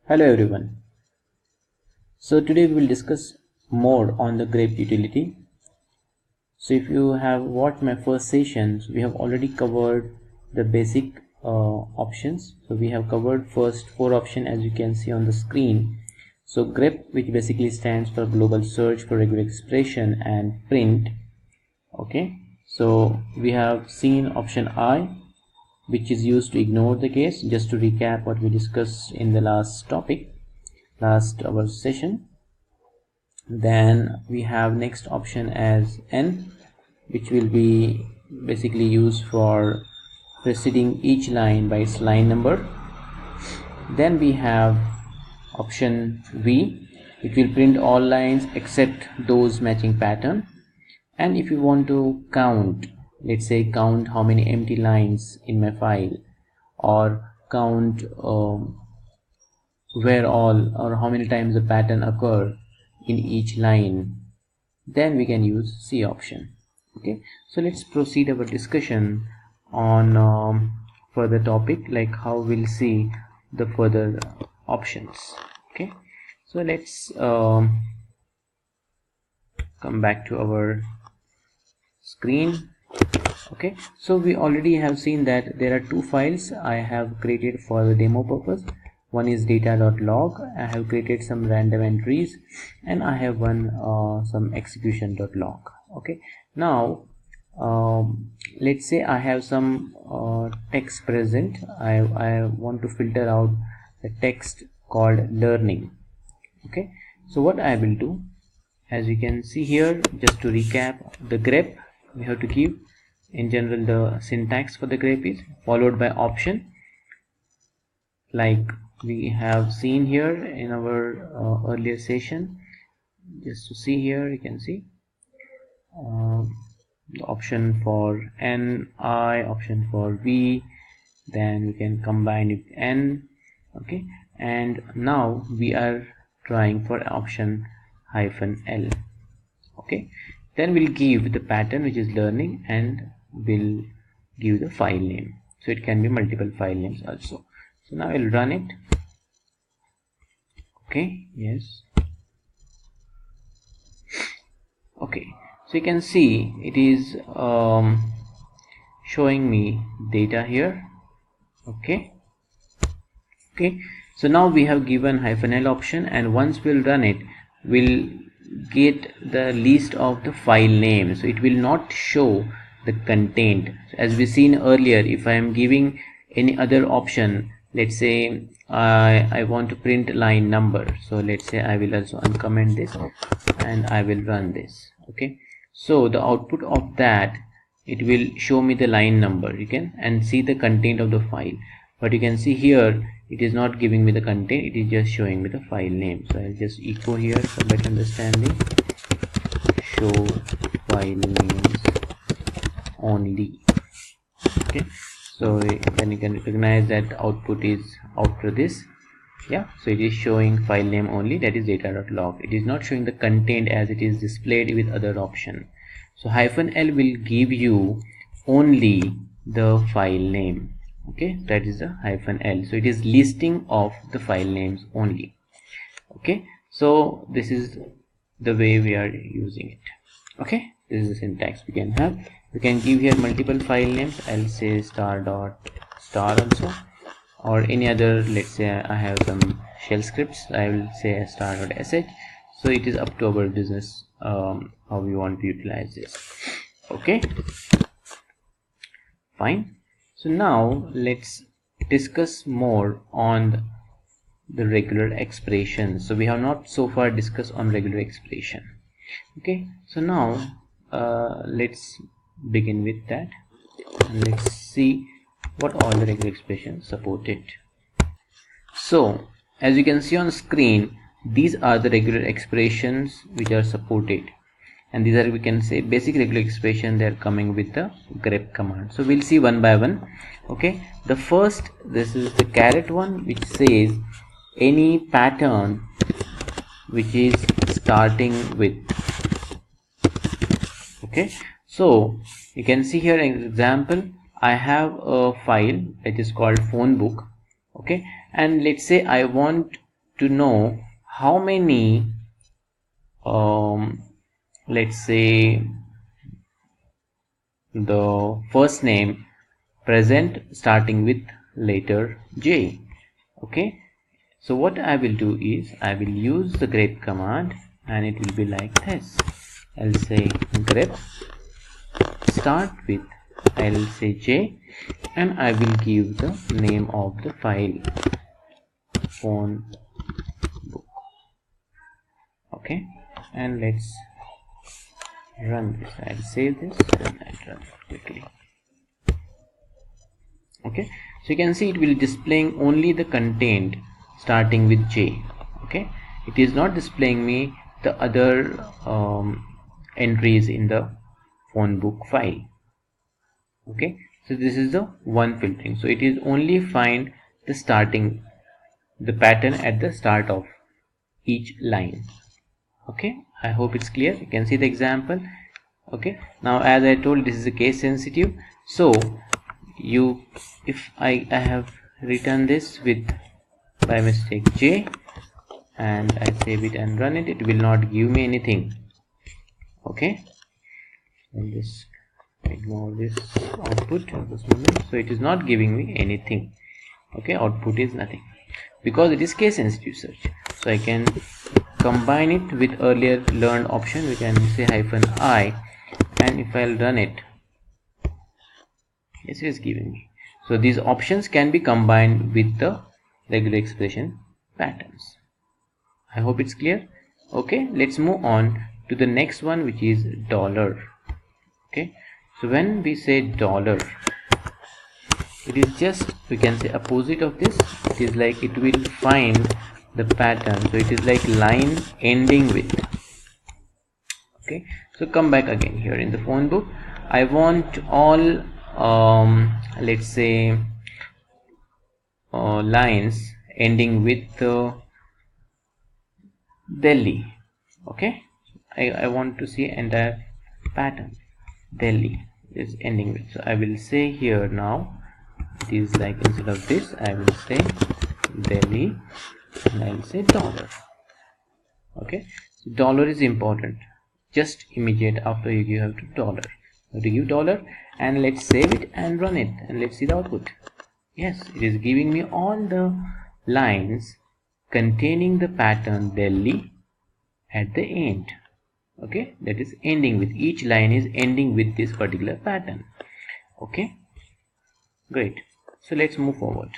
Hello everyone. So today we will discuss more on the grep utility. So if you have watched my first sessions, we have already covered the basic options. So we have covered first 4 options as you can see on the screen. So grep, which basically stands for global search for regular expression, and print. Okay, so we have seen option I, which is used to ignore the case. Just to recap what we discussed in the last our session. Then we have next option as N, which will be basically used for preceding each line by its line number. Then we have option V, which will print all lines except those matching pattern. And if you want to count, let's say count how many empty lines in my file, or count where all or how many times the pattern occur in each line, then we can use C option. Okay, so let's proceed our discussion on further topic, like how we'll see the further options. Okay, so let's come back to our screen. Okay, so we already have seen that there are 2 files I have created for the demo purpose. One is data.log. I have created some random entries, and I have one some execution.log. Okay, now let's say I have some text present. I want to filter out the text called learning. Okay, so what I will do, as you can see here, just to recap, the grep we have to give in general the syntax for the grep is followed by option, like we have seen here in our earlier session. Just to see here, you can see the option for N, I, option for V, then we can combine it N. Okay, and now we are trying for option -L. Okay, then we'll give the pattern, which is learning, and we'll give the file name. So it can be multiple file names also. So now I'll run it. Okay, yes. Okay, so you can see it is showing me data here. Okay, so now we have given -L option, and once we'll run it, we'll get the list of the file name. So it will not show the content. So as we seen earlier, if I am giving any other option, let's say I want to print line number, so let's say I will also uncomment this and I will run this. Okay, so the output of that, it will show me the line number, you can, and see the content of the file. But you can see here it is not giving me the content, it is just showing me the file name. So I'll just echo here for better understanding. Show file names only. Okay, so then you can recognize that output is after this. Yeah, so it is showing file name only, that is data.log. It is not showing the content as it is displayed with other option. So -L will give you only the file name. Okay, that is the -L. So it is listing of the file names only. Okay, so this is the way we are using it. Okay, this is the syntax we can have. We can give here multiple file names. I'll say star.star also, or any other. Let's say I have some shell scripts, I will say star.sh. So it is up to our business how we want to utilize this. Okay, fine. So now let's discuss more on the regular expression. So we have not so far discussed on regular expression. Okay, so now let's begin with that, and let's see what all the regular expressions supported. So as you can see on screen, these are the regular expressions which are supported, and these are, we can say, basic regular expression. They are coming with the grep command. So we'll see one by one. Okay, the first, this is the caret one, which says any pattern which is starting with. Okay, so you can see here an example. I have a file that is called phone book. Okay, and let's say I want to know how many let's say the first name present starting with letter J. Okay, so what I will do is I will use the grep command, and it will be like this. I'll say grep start with, I'll say J, and I will give the name of the file phone book. Okay, and let's run this. I'll save this and I'll run it quickly. Okay, so you can see it will displaying only the content starting with J. Okay, it is not displaying me the other entries in the phone book file. Okay, so this is the one filtering. So it is only find the starting, the pattern at the start of each line. Okay, I hope it's clear. You can see the example. Okay, now as I told, this is a case sensitive. So if I have written this with by mistake J, and I save it and run it, it will not give me anything. Okay, and just ignore this output at this moment. So it is not giving me anything. Okay, output is nothing because it is case sensitive search. So I can combine it with earlier learned option. We can say -I, and if I'll run it, yes, it is giving me. So these options can be combined with the regular expression patterns. I hope it's clear. Okay, let's move on to the next one, which is dollar. Okay, so when we say dollar, it is just, we can say, opposite of this. It is like it will find the pattern. So it is like line ending with. Okay, so come back again here in the phone book. I want all let's say lines ending with Delhi. Okay, I want to see entire pattern. Delhi is ending with. So I will say here now, it is like instead of this I will say Delhi, and I will say dollar. Okay, so dollar is important. Just immediate after you have to dollar. You have to give dollar, and let's save it and run it, and let's see the output. Yes, it is giving me all the lines containing the pattern Delhi at the end. Okay, that is ending with, each line is ending with this particular pattern. Okay, great. So let's move forward,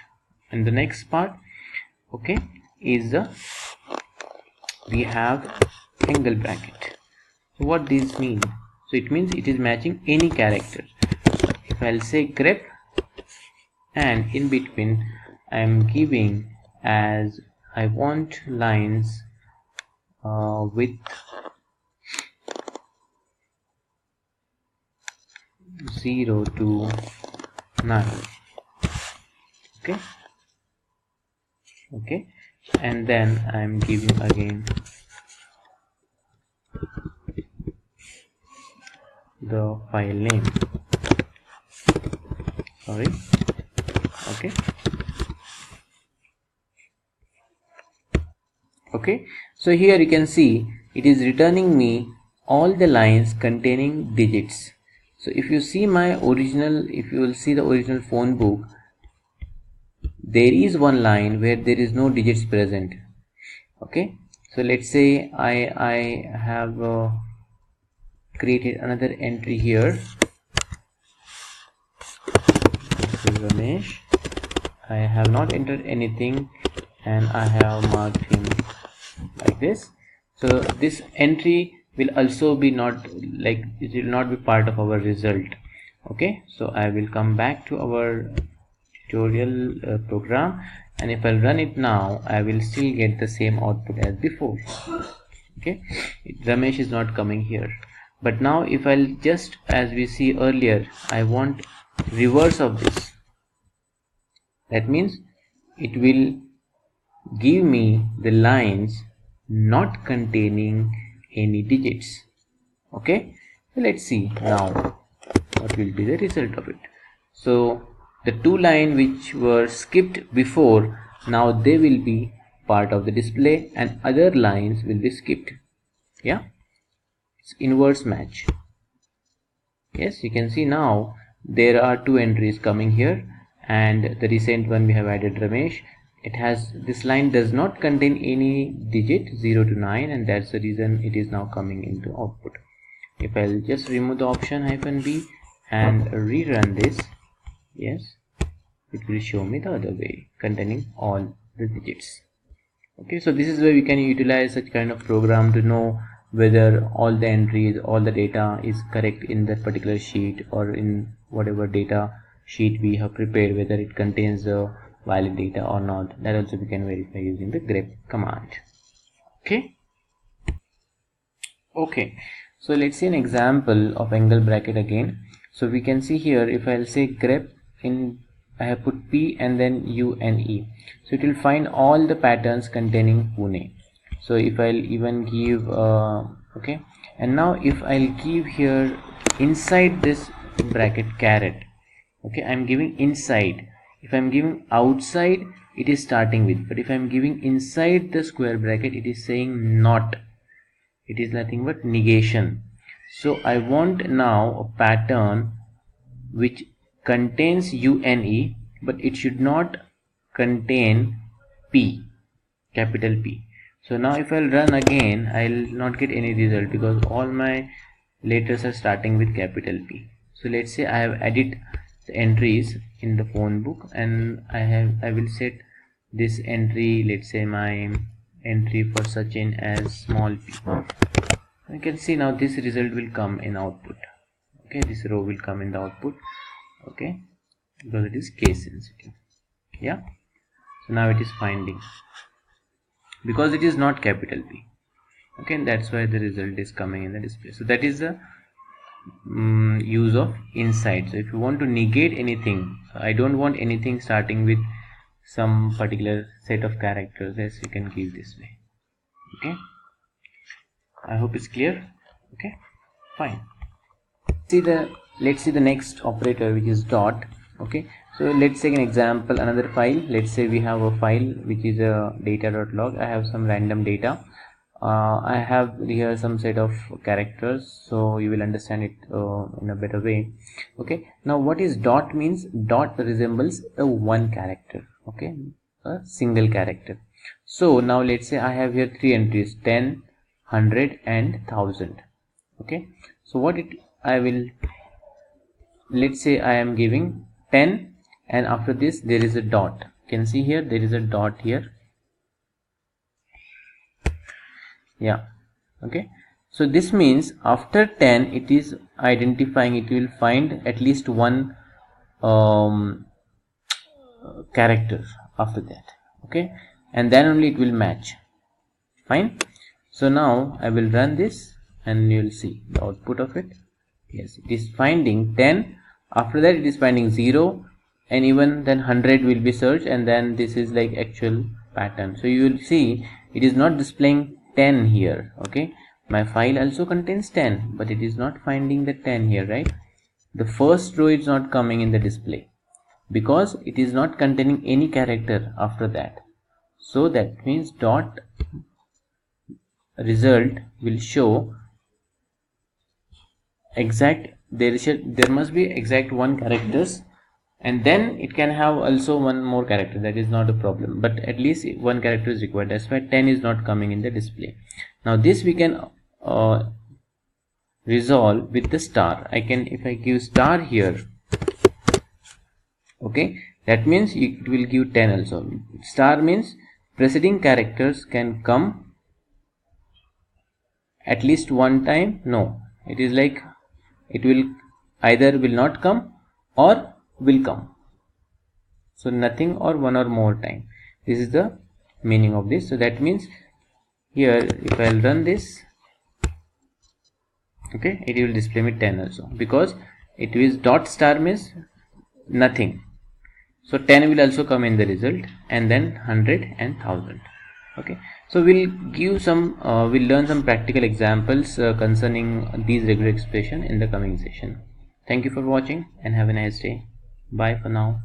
and the next part, okay, is we have angle bracket. So what this means? So it means it is matching any character. If I'll say grep, and in between I am giving as I want lines with 0 to 9. Okay, and then I am giving again the file name. Sorry. Okay. Okay, so here you can see it is returning me all the lines containing digits. So if you see my original, if you will see the original phone book, there is one line where there is no digits present. Okay, so let's say I have created another entry here. This is Ramesh. I have not entered anything, and I have marked him like this. So this entry will also be not, like, it will not be part of our result. Okay, so I will come back to our tutorial program, and if I'll run it now, I will still get the same output as before. Okay, Ramesh is not coming here. But now if I'll just, as we see earlier, I want reverse of this. That means it will give me the lines not containing any digits. Okay, so let's see now what will be the result of it. So the two lines which were skipped before, now they will be part of the display and other lines will be skipped. Yeah, it's inverse match. Yes, you can see now there are two entries coming here, and the recent one we have added Ramesh. It has, this line does not contain any digit 0 to 9, and that's the reason it is now coming into output. If I'll just remove the option -b and rerun this, yes, it will show me the other way containing all the digits. Okay, so this is where we can utilize such kind of program to know whether all the entries, all the data is correct in that particular sheet, or in whatever data sheet we have prepared, whether it contains the valid data or not. That also we can verify using the grep command. Okay, so let's see an example of angle bracket again. So we can see here, if I'll say grep, in I have put P and then UNE, so it will find all the patterns containing Pune. So if I'll even give okay, and now if I'll give here inside this bracket caret, okay, I'm giving inside. If I'm giving outside, it is starting with, but if I'm giving inside the square bracket, it is saying not. It is nothing but negation. So I want now a pattern which contains UNE, but it should not contain P, capital P. So now if I'll run again, I'll not get any result because all my letters are starting with capital P. So let's say I have added the entries in the phone book, and I will set this entry, let's say my entry for Sachin as small p. You can see now this result will come in output. Okay, this row will come in the output. Okay, because it is case sensitive. Yeah, so now it is finding because it is not capital P. Okay, and that's why the result is coming in the display. So that is the use of inside. So if you want to negate anything, I don't want anything starting with some particular set of characters, yes, you can give this way. Okay, I hope it's clear. Okay, fine. Let's see the next operator, which is dot. Okay, so let's take an example, another file. Let's say we have a file which is a data.log. I have some random data. I have here some set of characters, so you will understand it in a better way. Okay, now what is dot means? Dot resembles a one character. Okay, a single character. So now let's say I have here three entries: 10, 100 and 1000. Okay, so what I will, let's say I am giving 10, and after this there is a dot. You can see here there is a dot here. Yeah, okay, so this means after 10 it is identifying, it will find at least one character after that. Okay, and then only it will match. Fine. So now I will run this and you will see the output of it. Yes, it is finding 10. After that it is finding 0, and even then 100 will be searched, and then this is like actual pattern. So you will see it is not displaying 10 here. Okay, my file also contains 10, but it is not finding the 10 here, right? The first row is not coming in the display because it is not containing any character after that. So that means dot result will show exact, there must be exact one characters, and then it can have also one more character. That is not a problem, but at least one character is required. That's why 10 is not coming in the display. Now this we can resolve with the star. I can, if I give star here, okay, that means it will give 10 also. Star means preceding characters can come at least one time. No, it is like it will either will not come or will come. So nothing or one or more time. This is the meaning of this. So that means here if I will run this, okay, it will display me 10 also, because it is dot star means nothing. So 10 will also come in the result, and then 100 and 1000. Okay, so we'll give some we'll learn some practical examples concerning these regular expression in the coming session. Thank you for watching and have a nice day. Bye for now.